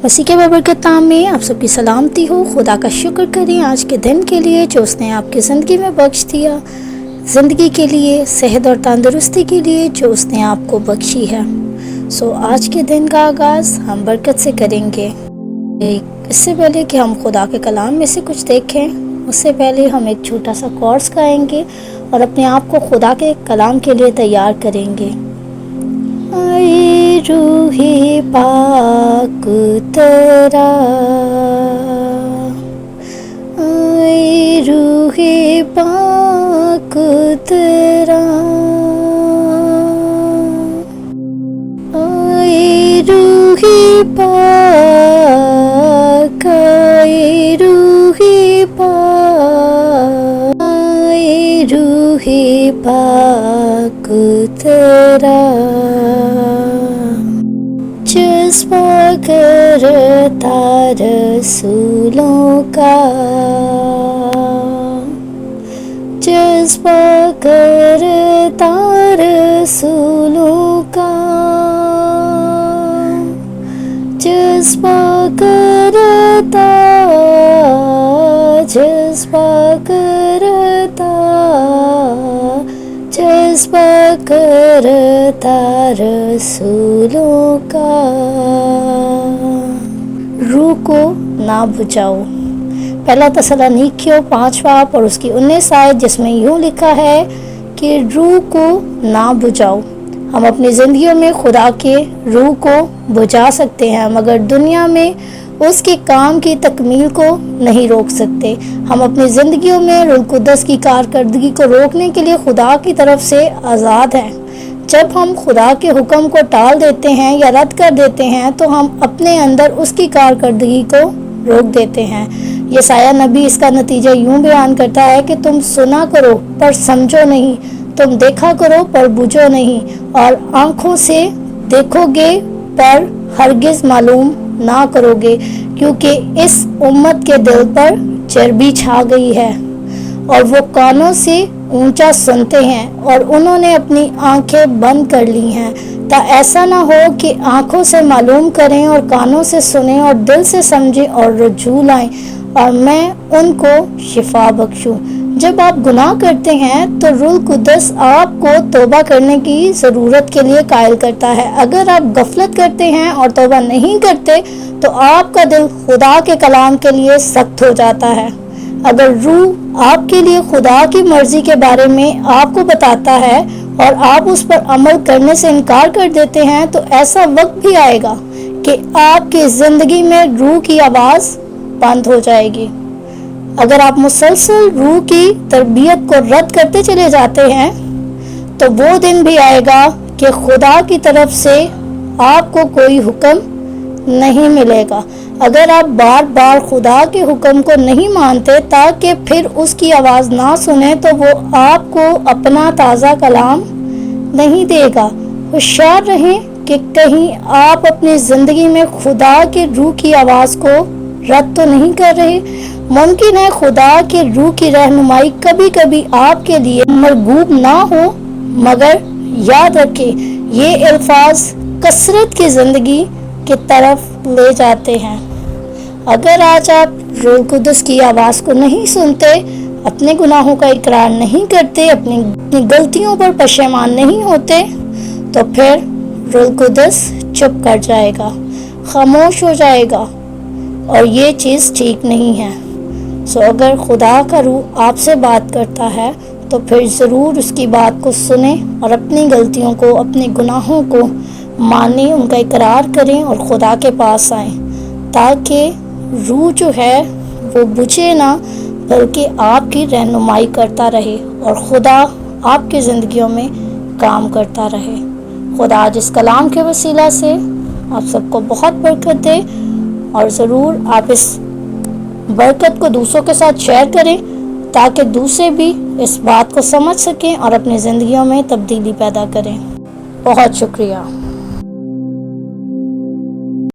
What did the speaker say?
مسیح کے بابرکت نام میں آپ سب کی سلامتی ہو۔ خدا کا شکر کریں آج کے دن کے لیے جو اس نے آپ کی زندگی میں بخش دیا، زندگی کے لیے، صحت اور تندرستی کے لیے جو اس نے آپ کو بخشی ہے۔ آج کے دن کا آغاز ہم برکت سے کریں گے۔ اس سے پہلے کہ ہم خدا کے کلام میں سے کچھ دیکھیں، اس سے پہلے ہم ایک چھوٹا سا کورس گائیں گے اور اپنے آپ کو خدا کے کلام کے لیے تیار کریں گے۔ اے روح پاک تیرا، اے روح پاک تیرا، اے روح پاک، اے روح پاک، اے روح پاک تیرا جذبہ کرتا رسولوں کا، جذبہ کرتا رسولوں کا، جذبہ کرتا، جذبہ کرتا، جذبہ کرتا رسولوں کا۔ روح کو نہ بجھاؤ۔ پہلا تسالونیکیوں 5 باب اور اس کی 19 آیت، جس میں یوں لکھا ہے کہ روح کو نہ بجھاؤ۔ ہم اپنی زندگیوں میں خدا کے روح کو بجھا سکتے ہیں مگر دنیا میں اس کے کام کی تکمیل کو نہیں روک سکتے۔ ہم اپنی زندگیوں میں روح القدس کی کارکردگی کو روکنے کے لیے خدا کی طرف سے آزاد ہیں۔ جب ہم خدا کے حکم کو ٹال دیتے ہیں یا رد کر دیتے ہیں تو ہم اپنے اندر اس کی کارکردگی کو روک دیتے ہیں۔ یسایہ نبی اس کا نتیجہ یوں بیان کرتا ہے کہ تم سنا کرو پر سمجھو نہیں، تم دیکھا کرو پر بوجھو نہیں، اور آنکھوں سے دیکھو گے پر ہرگز معلوم نہ کرو گے، کیونکہ اس امت کے دل پر چربی چھا گئی ہے اور وہ کانوں سے اونچا سنتے ہیں اور انہوں نے اپنی آنکھیں بند کر لی ہیں، تا ایسا نہ ہو کہ آنکھوں سے معلوم کریں اور کانوں سے سنیں اور دل سے سمجھیں اور رجوع لائیں اور میں ان کو شفا بخشوں۔ جب آپ گناہ کرتے ہیں تو روح القدس آپ کو توبہ کرنے کی ضرورت کے لیے قائل کرتا ہے۔ اگر آپ غفلت کرتے ہیں اور توبہ نہیں کرتے تو آپ کا دل خدا کے کلام کے لیے سخت ہو جاتا ہے۔ اگر روح آپ کے لیے خدا کی مرضی کے بارے میں آپ کو بتاتا ہے اور آپ اس پر عمل کرنے سے انکار کر دیتے ہیں تو ایسا وقت بھی آئے گا کہ آپ کی زندگی میں روح کی آواز بند ہو جائے گی۔ اگر آپ مسلسل روح کی تربیت کو رد کرتے چلے جاتے ہیں تو وہ دن بھی آئے گا کہ خدا کی طرف سے آپ کو کوئی حکم نہیں ملے گا۔ اگر آپ بار بار خدا کے حکم کو نہیں مانتے تاکہ پھر اس کی آواز نہ سنیں تو وہ آپ کو اپنا تازہ کلام نہیں دے گا۔ ہوشیار رہیں کہ کہیں آپ اپنی زندگی میں خدا کے روح کی آواز کو رد تو نہیں کر رہے۔ ممکن ہے خدا کے روح کی رہنمائی کبھی کبھی آپ کے لیے مرغوب نہ ہو، مگر یاد رکھیں یہ الفاظ کثرت کی زندگی کی طرف لے جاتے ہیں۔ اگر آج آپ روح القدس کی آواز کو نہیں سنتے، اپنے گناہوں کا اقرار نہیں کرتے، اپنی غلطیوں پر پشیمان نہیں ہوتے تو پھر روح القدس چپ کر جائے گا، خاموش ہو جائے گا، اور یہ چیز ٹھیک نہیں ہے۔ اگر خدا کا روح آپ سے بات کرتا ہے تو پھر ضرور اس کی بات کو سنیں اور اپنی غلطیوں کو، اپنے گناہوں کو مانیں، ان کا اقرار کریں اور خدا کے پاس آئیں، تاکہ روح جو ہے وہ بجھے نہ بلکہ آپ کی رہنمائی کرتا رہے اور خدا آپ کی زندگیوں میں کام کرتا رہے۔ خدا جس کلام کے وسیلہ سے آپ سب کو بہت برکت دے، اور ضرور آپ اس برکت کو دوسروں کے ساتھ شیئر کریں تاکہ دوسرے بھی اس بات کو سمجھ سکیں اور اپنی زندگیوں میں تبدیلی پیدا کریں۔ بہت شکریہ۔